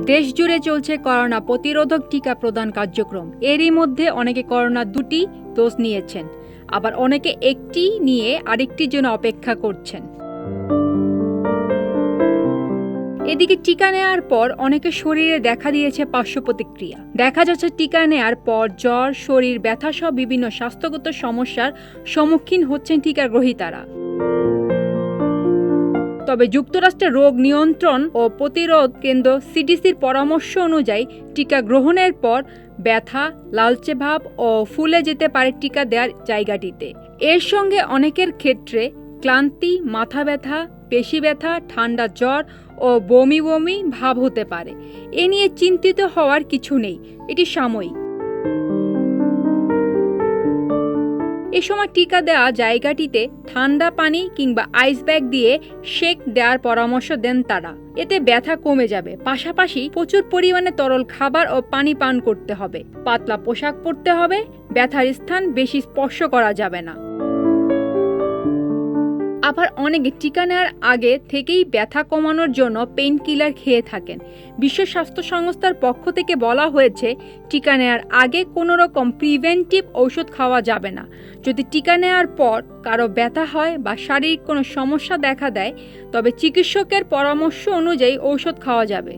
দেশ জুড়ে চলছে করোনা প্রতিরোধক টিকা প্রদান কার্যক্রম। এরই মধ্যে অনেকে করোনা 2টি ডোজ নিয়েছেন, আবার অনেকে একটি নিয়ে আরেকটির জন্য অপেক্ষা করছেন। এদিকে টিকা নেওয়ার পর অনেকের শরীরে দেখা দিয়েছে পার্শ্ব প্রতিক্রিয়া। দেখা যাচ্ছে টিকা নেওয়ার পর জ্বর, শরীর ব্যথা সহ বিভিন্ন স্বাস্থ্যগত সমস্যার সম্মুখীন হচ্ছেন টিকা গ্রহীতারা। তবে যুক্তরাষ্ট্রের রোগ নিয়ন্ত্রণ ও প্রতিরোধ কেন্দ্র সিডিসির পরামর্শ অনুযায়ী টিকা গ্রহণের পর ব্যথা, লালচে ভাব ও ফুলে যেতে পারে টিকা দেওয়ার জায়গাটিতে। এর সঙ্গে অনেকের ক্ষেত্রে ক্লান্তি, মাথা ব্যথা, পেশি ব্যথা, ঠান্ডা জ্বর ও বমি বমি ভাব হতে পারে। এ নিয়ে চিন্তিত হওয়ার কিছু নেই, এটি সাময়িক। এ সময় টিকা দেওয়া জায়গাটিতে ঠান্ডা পানি কিংবা আইস ব্যাগ দিয়ে সেক দেওয়ার পরামর্শ দেন তারা। এতে ব্যথা কমে যাবে। পাশাপাশি প্রচুর পরিমাণে তরল খাবার ও পানি পান করতে হবে। পাতলা পোশাক পরতে হবে। ব্যথার স্থান বেশি স্পর্শ করা যাবে না। আবার অনেকে টিকা নেওয়ার আগে থেকেই ব্যথা কমানোর জন্য পেইন কিলার খেয়ে থাকেন। বিশ্ব স্বাস্থ্য সংস্থার পক্ষ থেকে বলা হয়েছে, টিকা নেওয়ার আগে কোনো রকম প্রিভেন্টিভ ঔষধ খাওয়া যাবে না। যদি টিকা নেওয়ার পর কারো ব্যথা হয় বা শারীরিক কোনো সমস্যা দেখা দেয়, তবে চিকিৎসকের পরামর্শ অনুযায়ী ঔষধ খাওয়া যাবে।